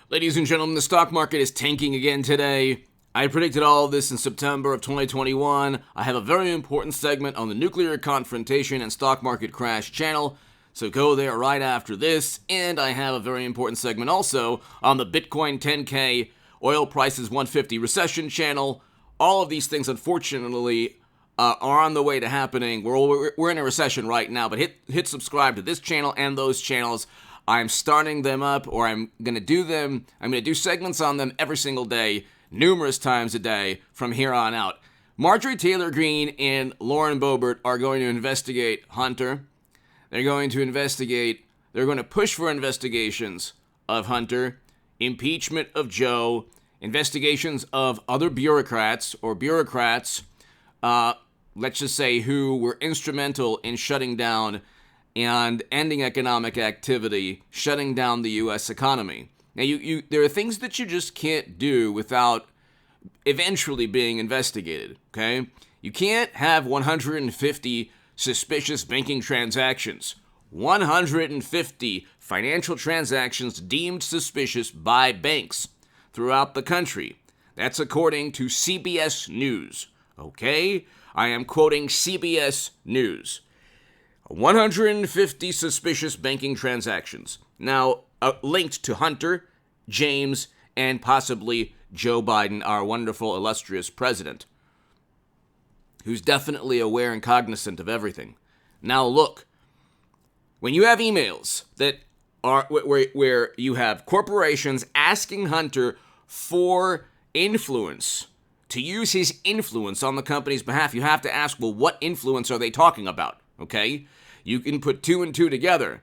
Ladies and gentlemen, the stock market is tanking again today. I predicted all of this in September of 2021. I have a very important segment on the nuclear confrontation and stock market crash channel, so go there right after this. And I have a very important segment also on the Bitcoin 10K, oil prices 150 recession channel. All of these things, unfortunately, are on the way to happening. We're in a recession right now, but hit subscribe to this channel and those channels. I'm starting them up, or I'm going to do them. I'm going to do segments on them every single day, numerous times a day from here on out. Marjorie Taylor Greene and Lauren Boebert are going to investigate Hunter. They're going to push for investigations of Hunter, impeachment of Joe, investigations of other bureaucrats, let's just say, who were instrumental in shutting down and ending economic activity, shutting down the U.S. economy. Now, there are things that you just can't do without eventually being investigated, okay? You can't have 150 suspicious banking transactions, 150 financial transactions deemed suspicious by banks throughout the country. That's according to CBS News, okay? I am quoting CBS News. 150 suspicious banking transactions. Now, linked to Hunter, James, and possibly Joe Biden, our wonderful, illustrious president, who's definitely aware and cognizant of everything. Now, look, when you have emails that are where you have corporations asking Hunter for influence, to use his influence on the company's behalf, you have to ask, well, what influence are they talking about? Okay? You can put two and two together.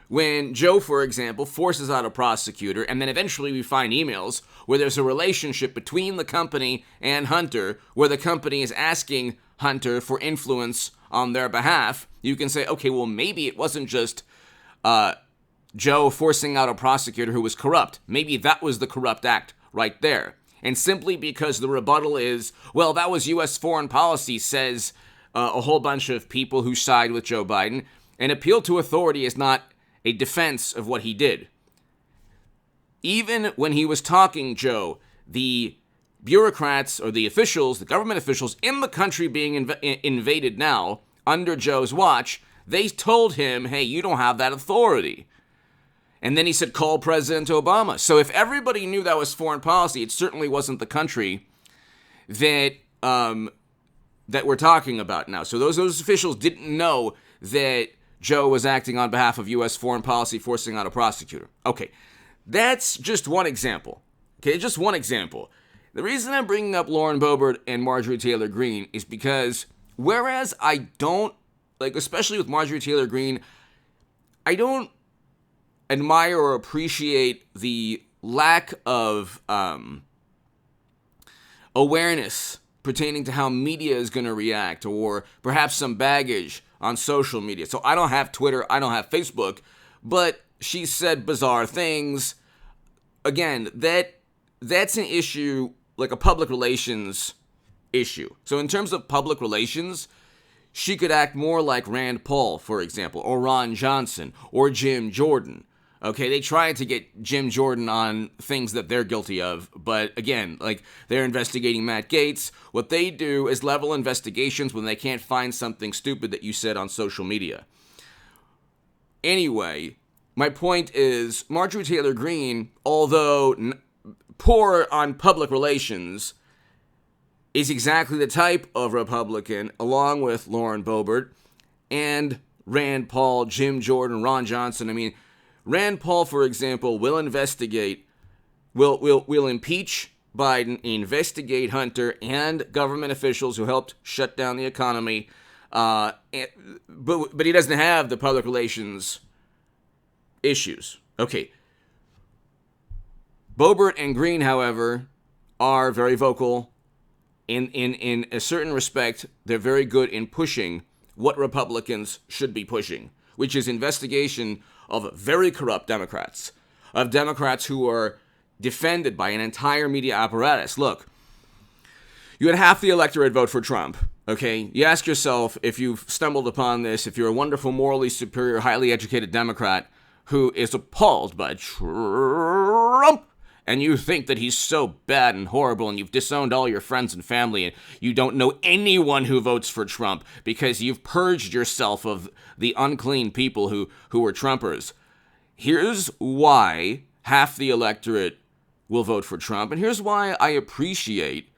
When Joe, for example, forces out a prosecutor, and then eventually we find emails where there's a relationship between the company and Hunter, where the company is asking Hunter for influence on their behalf, you can say, okay, well, maybe it wasn't just Joe forcing out a prosecutor who was corrupt. Maybe that was the corrupt act right there. And simply because the rebuttal is, well, that was U.S. foreign policy, says a whole bunch of people who side with Joe Biden, an appeal to authority is not a defense of what he did. Even when he was talking, Joe, the bureaucrats or the officials, the government officials in the country being invaded now under Joe's watch, they told him, hey, you don't have that authority. And then he said, call President Obama. So if everybody knew that was foreign policy, it certainly wasn't the country that we're talking about now. So those officials didn't know that Joe was acting on behalf of U.S. foreign policy, forcing out a prosecutor. Okay, that's just one example. Okay, just one example. The reason I'm bringing up Lauren Boebert and Marjorie Taylor Greene is because whereas I don't, especially with Marjorie Taylor Greene, I don't admire or appreciate the lack of awareness pertaining to how media is going to react, or perhaps some baggage on social media. So I don't have Twitter, I don't have Facebook, but she said bizarre things. Again, that's an issue, like a public relations issue. So in terms of public relations, she could act more like Rand Paul, for example, or Ron Johnson, or Jim Jordan. Okay, they tried to get Jim Jordan on things that they're guilty of, but again, they're investigating Matt Gaetz. What they do is level investigations when they can't find something stupid that you said on social media. Anyway, my point is, Marjorie Taylor Greene, although poor on public relations, is exactly the type of Republican, along with Lauren Boebert and Rand Paul, Jim Jordan, Ron Johnson. I mean, Rand Paul, for example, will investigate, will impeach Biden, investigate Hunter and government officials who helped shut down the economy, but he doesn't have the public relations issues. Okay. Boebert and Greene, however, are very vocal. In a certain respect, they're very good in pushing what Republicans should be pushing, which is investigation of very corrupt Democrats, of Democrats who are defended by an entire media apparatus. Look, you had half the electorate vote for Trump, okay? You ask yourself, if you've stumbled upon this, if you're a wonderful, morally superior, highly educated Democrat who is appalled by Trump and you think that he's so bad and horrible, and you've disowned all your friends and family, and you don't know anyone who votes for Trump because you've purged yourself of the unclean people who were Trumpers. Here's why half the electorate will vote for Trump, and here's why I appreciate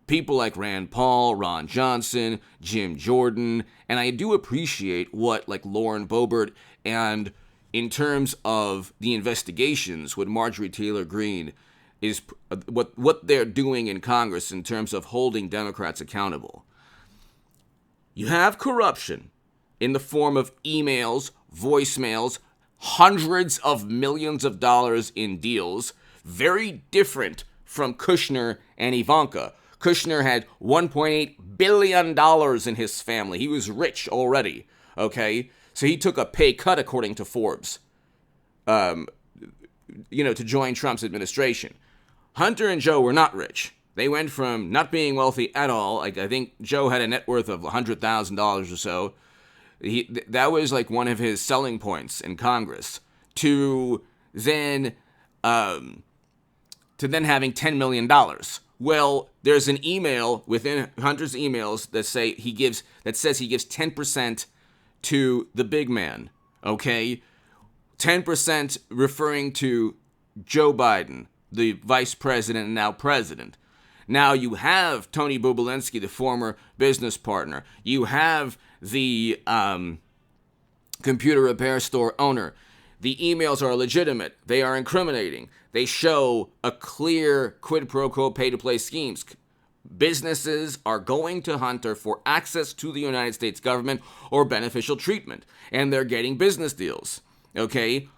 people like Rand Paul, Ron Johnson, Jim Jordan, and I do appreciate what like Lauren Boebert, and in terms of the investigations, what Marjorie Taylor Greene is, what they're doing in Congress in terms of holding Democrats accountable. You have corruption in the form of emails, voicemails, hundreds of millions of dollars in deals, very different from Kushner and Ivanka. Kushner had $1.8 billion in his family. He was rich already, okay? So he took a pay cut, according to Forbes, to join Trump's administration. Hunter and Joe were not rich. They went from not being wealthy at all. Like, I think Joe had a net worth of $100,000 or so. That was like one of his selling points in Congress, to then having $10 million. Well, there's an email within Hunter's emails that says he gives 10% to the big man, okay? 10% referring to Joe Biden, the vice president and now president. Now you have Tony Bobulinski, the former business partner. You have the computer repair store owner. The emails are legitimate. They are incriminating. They show a clear quid pro quo pay-to-play schemes. Businesses are going to Hunter for access to the United States government or beneficial treatment, and they're getting business deals, okay?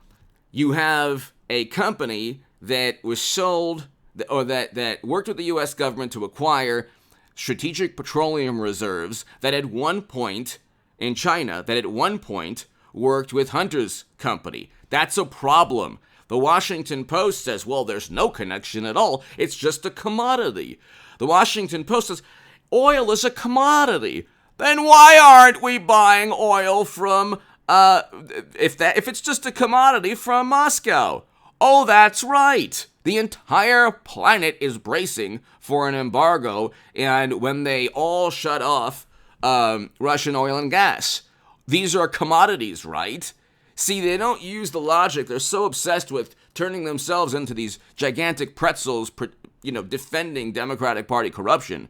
You have a company that was sold, or that worked with the U.S. government to acquire strategic petroleum reserves that at one point in China, that at one point worked with Hunter's company. That's a problem. The Washington Post says, well, there's no connection at all. It's just a commodity. The Washington Post says, oil is a commodity. Then why aren't we buying oil from, if it's just a commodity, from Moscow? Oh, that's right. The entire planet is bracing for an embargo, and when they all shut off Russian oil and gas. These are commodities, right? See, they don't use the logic. They're so obsessed with turning themselves into these gigantic pretzels, defending Democratic Party corruption.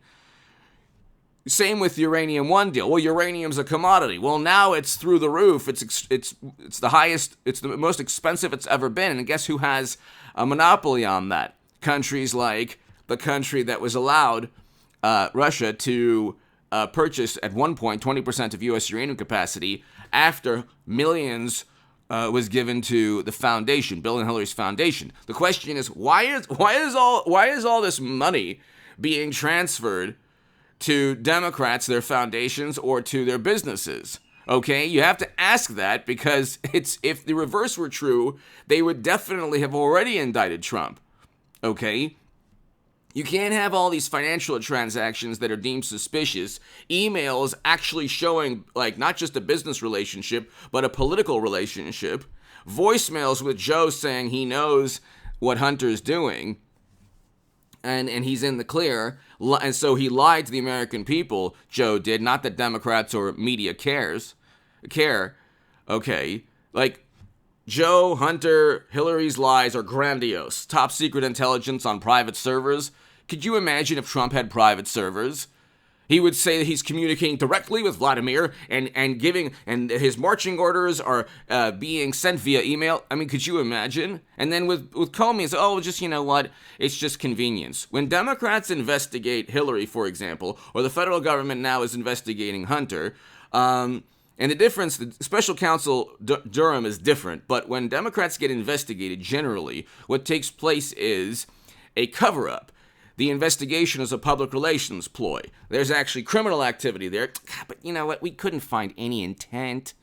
Same with Uranium One deal. Well, uranium's a commodity. Well, now it's through the roof. It's the highest. It's the most expensive it's ever been. And guess who has a monopoly on that? Countries like the country that was allowed Russia to purchase at one point 20% of U.S. uranium capacity after millions was given to the foundation, Bill and Hillary's foundation. The question is, why is all this money being transferred to Democrats, their foundations, or to their businesses? Okay, you have to ask that, because if the reverse were true, they would definitely have already indicted Trump. Okay? You can't have all these financial transactions that are deemed suspicious, emails actually showing, like, not just a business relationship, but a political relationship, voicemails with Joe saying he knows what Hunter's doing, and he's in the clear, and so he lied to the American people, Joe did, not that Democrats or media care, okay? Like, Joe, Hunter, Hillary's lies are grandiose. Top secret intelligence on private servers. Could you imagine if Trump had private servers? He would say that he's communicating directly with Vladimir and his marching orders are being sent via email. I mean, could you imagine? And then with Comey, it's, oh, just, you know what? It's just convenience. When Democrats investigate Hillary, for example, or the federal government now is investigating Hunter, and the difference, the special counsel Durham is different, but when Democrats get investigated, generally, what takes place is a cover-up. The investigation is a public relations ploy. There's actually criminal activity there. But you know what? We couldn't find any intent.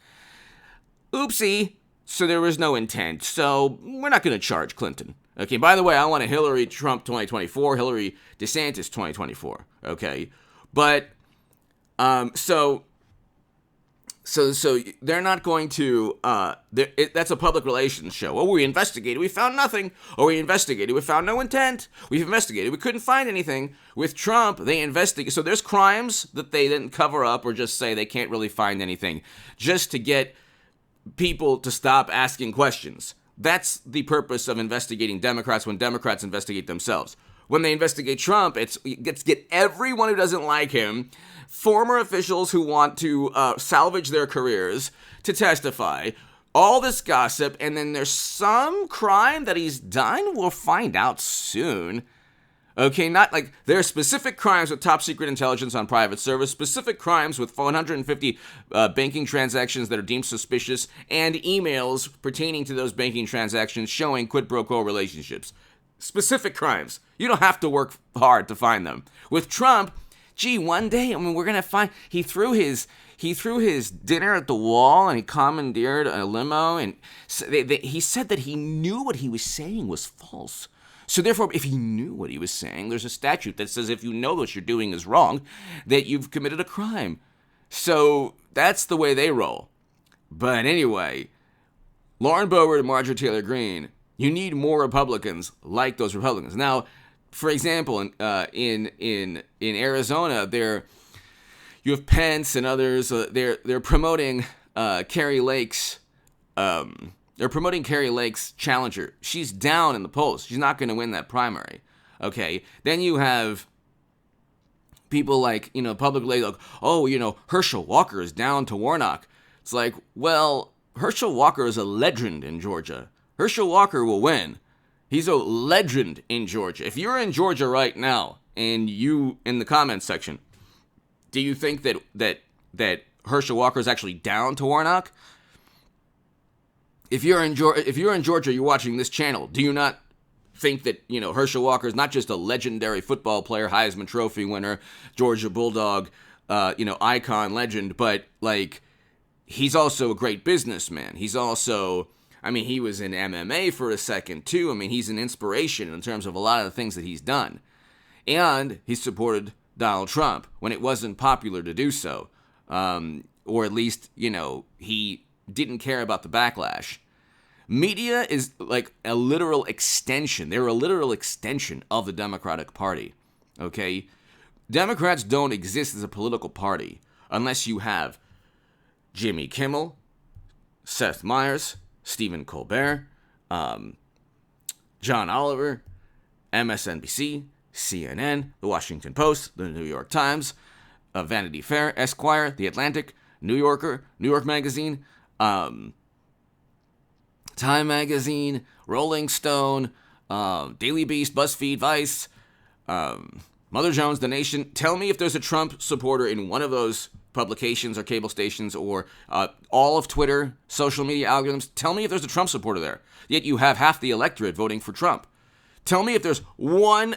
Oopsie. So there was no intent. So we're not going to charge Clinton. Okay, by the way, I want a Hillary Trump 2024, Hillary DeSantis 2024. Okay, but so So they're not going to, that's a public relations show. Oh, we investigated, we found nothing. Oh, we investigated, we found no intent. We've investigated, we couldn't find anything. With Trump, they investigate. So there's crimes that they didn't cover up or just say they can't really find anything, just to get people to stop asking questions. That's the purpose of investigating Democrats when Democrats investigate themselves. When they investigate Trump, it's get everyone who doesn't like him, former officials who want to salvage their careers, to testify. All this gossip, and then there's some crime that he's done. We'll find out soon. Okay, not like there are specific crimes with top secret intelligence on private service, specific crimes with 150 banking transactions that are deemed suspicious, and emails pertaining to those banking transactions showing quid pro quo relationships. Specific crimes. You don't have to work hard to find them. With Trump, gee, one day, we're gonna find he threw his dinner at the wall and he commandeered a limo, and he said that he knew what he was saying was false. So therefore, if he knew what he was saying, there's a statute that says if you know what you're doing is wrong, that you've committed a crime. So that's the way they roll. But anyway, Lauren Boebert and Marjorie Taylor Greene, you need more Republicans like those Republicans. Now, for example, in Arizona, you have Pence and others. They're promoting Carrie Lake's. They're promoting Carrie Lake's challenger. She's down in the polls. She's not going to win that primary. Okay. Then you have people like, publicly like, oh, Herschel Walker is down to Warnock. It's like, well, Herschel Walker is a legend in Georgia. Herschel Walker will win. He's a legend in Georgia. If you're in Georgia right now, and you in the comments section, do you think that Herschel Walker is actually down to Warnock? If you're in Georgia, you're watching this channel. Do you not think that Herschel Walker is not just a legendary football player, Heisman Trophy winner, Georgia Bulldog, icon, legend, but like he's also a great businessman. He's also, he was in MMA for a second too. He's an inspiration in terms of a lot of the things that he's done, and he supported Donald Trump when it wasn't popular to do so, or at least he didn't care about the backlash. Media is like a literal extension. They're a literal extension of the Democratic Party, okay? Democrats don't exist as a political party unless you have Jimmy Kimmel, Seth Meyers, Stephen Colbert, John Oliver, MSNBC, CNN, The Washington Post, The New York Times, Vanity Fair, Esquire, The Atlantic, New Yorker, New York Magazine, Time Magazine, Rolling Stone, Daily Beast, BuzzFeed, Vice, Mother Jones, The Nation. Tell me if there's a Trump supporter in one of those publications or cable stations or all of Twitter, social media algorithms. Tell me if there's a Trump supporter there. Yet you have half the electorate voting for Trump. Tell me if there's one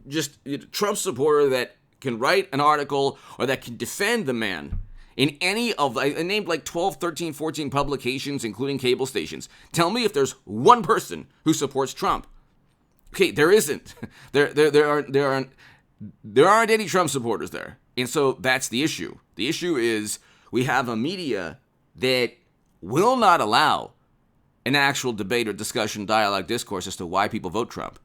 just Trump supporter that can write an article or that can defend the man in any of, I named like 12, 13, 14 publications, including cable stations. Tell me if there's one person who supports Trump. Okay, there isn't. There aren't any Trump supporters there. And so that's the issue. The issue is we have a media that will not allow an actual debate or discussion, dialogue, discourse as to why people vote Trump.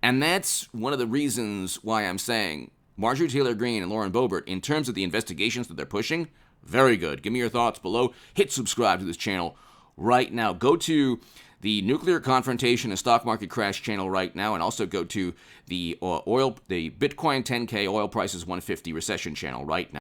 And that's one of the reasons why I'm saying Marjorie Taylor Greene and Lauren Boebert, in terms of the investigations that they're pushing, very good. Give me your thoughts below. Hit subscribe to this channel right now. Go to the Nuclear Confrontation and Stock Market Crash channel right now, and also go to the Bitcoin 10K, oil prices 150 recession channel right now.